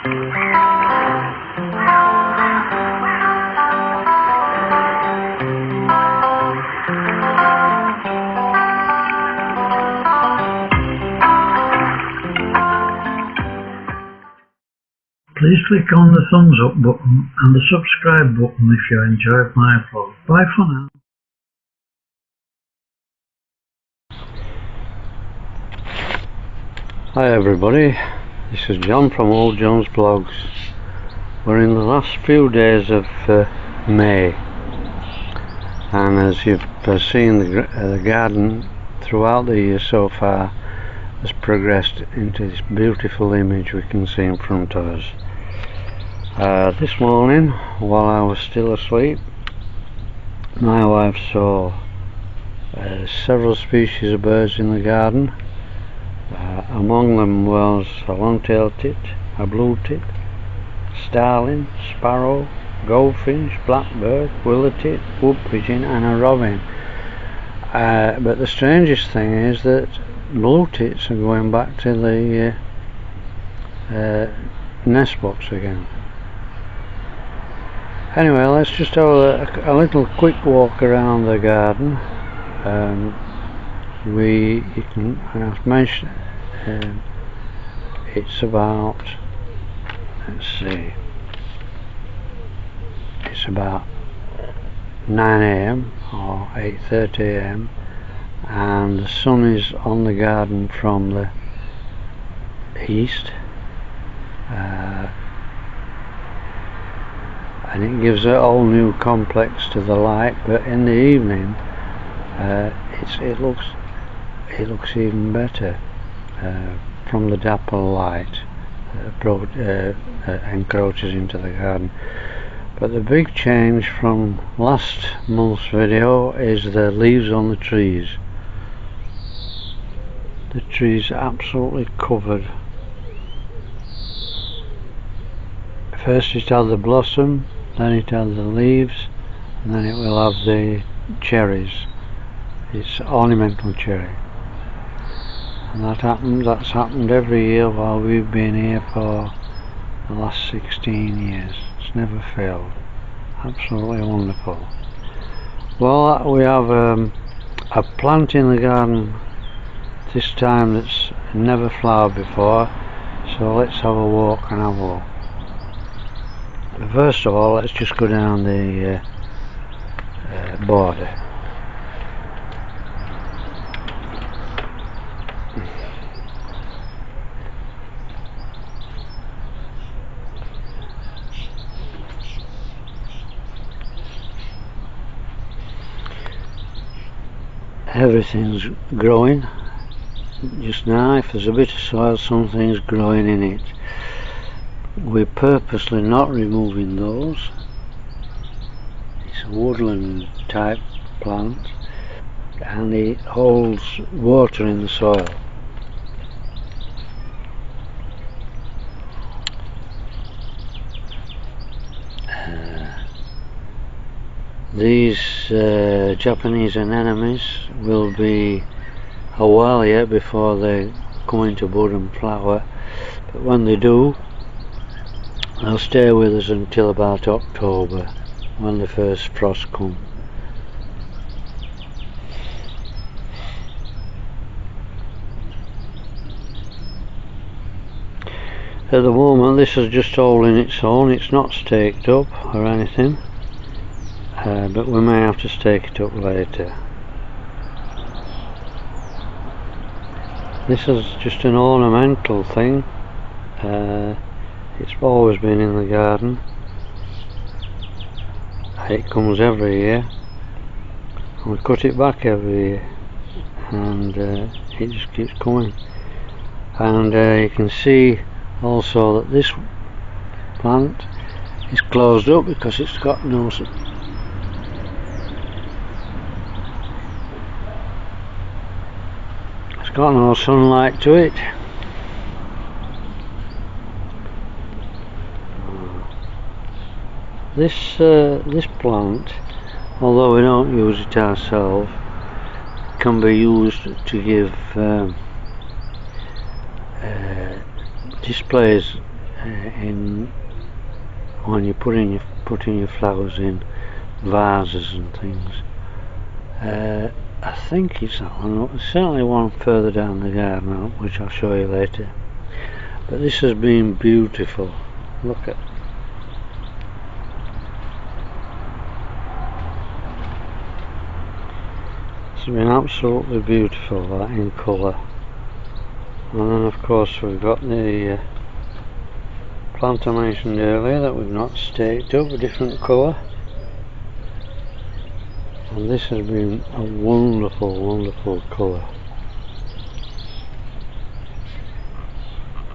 Please click on the thumbs up button and the subscribe button if you enjoyed my vlog. Bye for now. Hi everybody, this is John from Old John's Blogs. We're in the last few days of May, and as you've seen, the garden throughout the year so far has progressed into this beautiful image we can see in front of us. This morning, while I was still asleep, my wife saw several species of birds in the garden. Among them was a long-tailed tit, a blue tit, starling, sparrow, goldfinch, blackbird, willow tit, wood pigeon and a robin. But the strangest thing is that blue tits are going back to the nest box again. Anyway, let's just have a little quick walk around the garden. I've mentioned it's about, let's see, it's about 9 AM or 8:30 AM, and the sun is on the garden from the east, and it gives a whole new complex to the light. But in the evening, it looks even better from the dapple light encroaches into the garden. But the big change from last month's video is the leaves on the trees. The trees are absolutely covered. First it had the blossom, then it had the leaves, and then it will have the cherries. It's ornamental cherry, and that's happened every year while we've been here for the last 16 years. It's never failed. Absolutely wonderful. Well, we have a plant in the garden this time that's never flowered before, so let's have a walk and have a look. First of all, let's just go down the border. Everything's growing just now. If there's a bit of soil, something's growing in it. We're purposely not removing those. It's a woodland type plant, and it holds water in the soil. These Japanese anemones will be a while yet before they come into bud and flower, but when they do, they'll stay with us until about October, when the first frosts come. At the moment this is just holding its own. It's not staked up or anything, but we may have to stake it up later. This is just an ornamental thing. It's always been in the garden. It comes every year, and we cut it back every year, and it just keeps coming. And you can see also that this plant is closed up because it's got no sunlight to it. This plant, although we don't use it ourselves, can be used to give displays in when you're putting your flowers in vases and things. I think it's that one. There's certainly one further down the garden which I'll show you later. But this has been beautiful. Look at. It's been absolutely beautiful, that, in colour. And then of course we've got the plant I mentioned earlier that we've not staked up, a different colour. And this has been a wonderful, wonderful colour.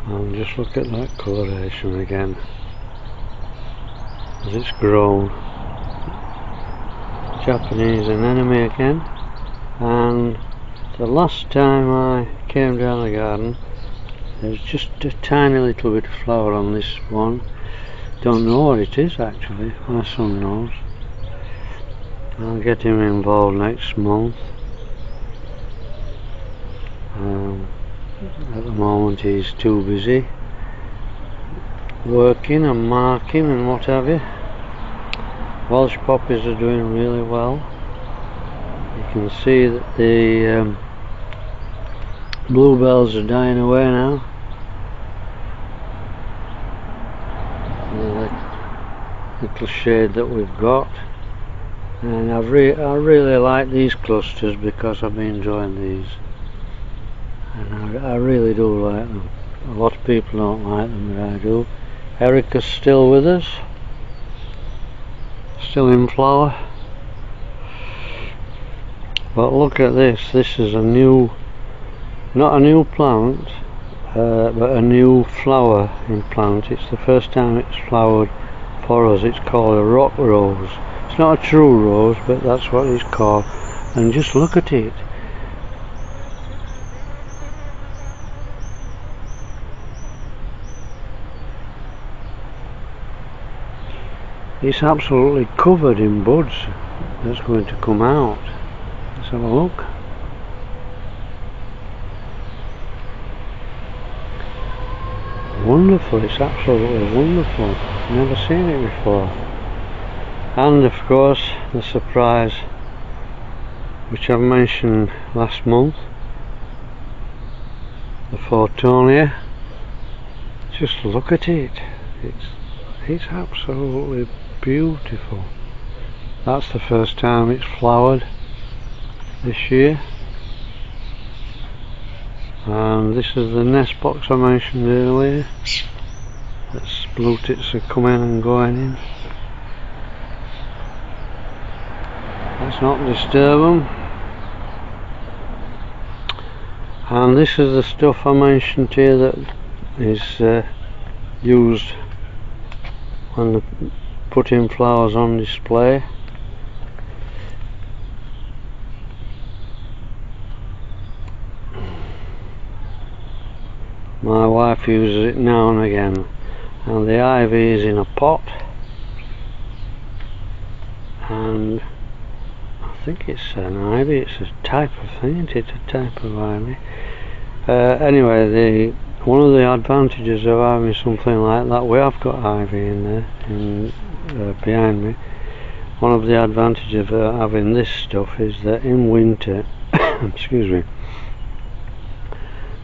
And just look at that coloration again as it's grown. Japanese anemone again. And the last time I came down the garden, there's just a tiny little bit of flower on this one. Don't know what it is actually, my son knows. I'll get him involved next month. At the moment he's too busy working and marking and what have you. Welsh poppies are doing really well. You can see that the bluebells are dying away now. The little shade that we've got. And I really like these clusters because I've been enjoying these, and I really do like them. A lot of people don't like them, but I do. Erica's still with us, still in flower. But look at this. This is a new, not a new plant, but a new flower in plant. It's the first time it's flowered for us. It's called a rock rose. It's not a true rose, but that's what it's called. And just look at it. It's absolutely covered in buds that's going to come out. Let's have a look. Wonderful, it's absolutely wonderful. Never seen it before. And of course the surprise which I've mentioned last month, the Fortunia. Just look at it. It's absolutely beautiful. That's the first time it's flowered this year. And this is the nest box I mentioned earlier. That's blue tits are coming and going in. Let's not disturb them. And this is the stuff I mentioned here that is used when putting flowers on display. My wife uses it now and again. And the ivy is in a pot, and I think it's an ivy. It's a type of thing, isn't it? A type of ivy. Anyway, one of the advantages of having something like that, we have got ivy in there, behind me. One of the advantages of having this stuff is that in winter, excuse me,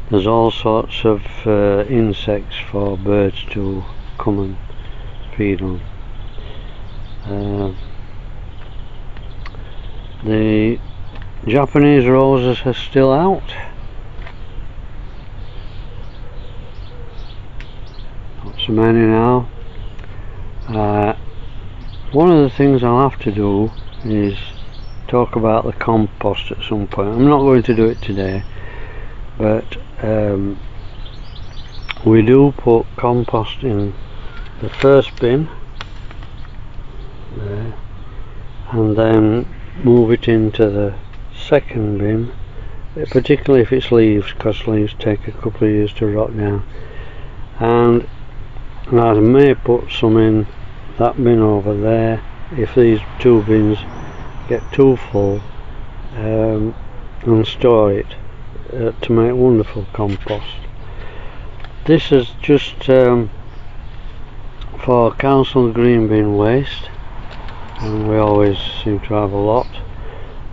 there's all sorts of insects for birds to come and feed on. The Japanese roses are still out. Not so many now. One of the things I'll have to do is talk about the compost at some point. I'm not going to do it today, but we do put compost in the first bin there, and then move it into the second bin, particularly if it's leaves, because leaves take a couple of years to rot down. And I may put some in that bin over there if these two bins get too full, and store it to make wonderful compost. This is just for council green bin waste, and we always seem to have a lot.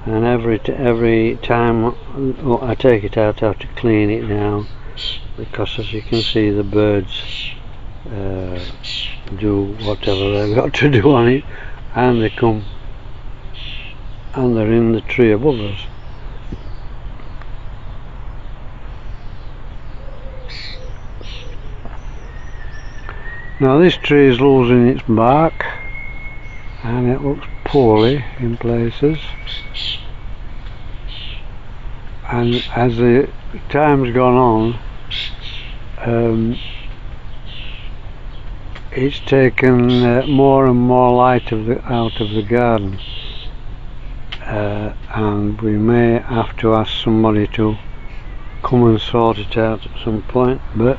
And every time I take it out, I have to clean it now, because as you can see, the birds do whatever they've got to do on it, and they come and they're in the tree above us. Now this tree is losing its bark, and it looks poorly in places, and as the time's gone on, it's taken more and more light out of the garden, and we may have to ask somebody to come and sort it out at some point. But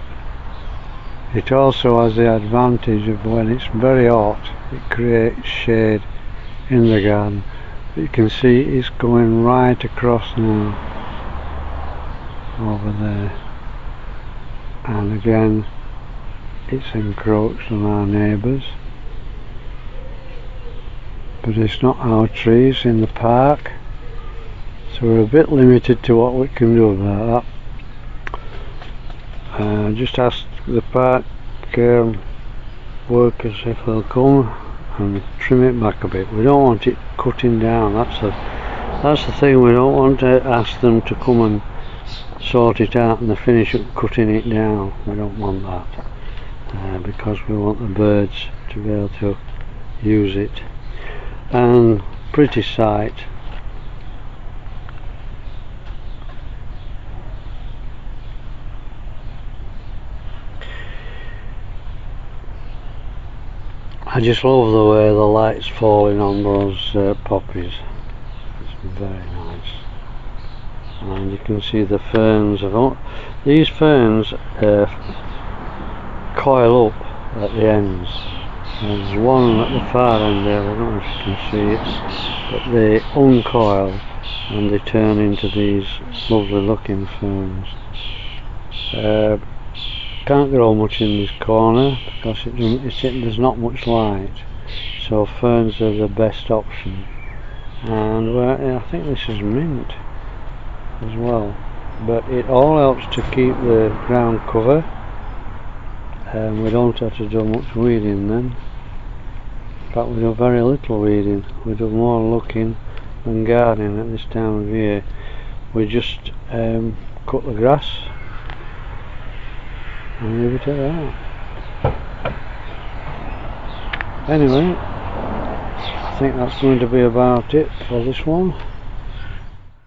it also has the advantage of when it's very hot, it creates shade in the garden. You can see it's going right across now over there, and again it's encroached on our neighbours. But it's not our trees in the park, so we're a bit limited to what we can do about that. Just ask the park workers if they'll come and trim it back a bit. We don't want it cutting down. That's the thing. We don't want to ask them to come and sort it out and they finish up cutting it down. We don't want that, because we want the birds to be able to use it. And pretty sight. I just love the way the light's falling on those poppies. It's very nice. And you can see the ferns. These ferns coil up at the ends. There's one at the far end there, I don't know if you can see it, but they uncoil and they turn into these lovely looking ferns. Can't grow much in this corner because there's not much light, so ferns are the best option. And I think this is mint as well, but it all helps to keep the ground cover, and we don't have to do much weeding then. In fact, we do very little weeding. We do more looking than gardening at this time of year. We just cut the grass and leave it at that. Anyway, I think that's going to be about it for this one.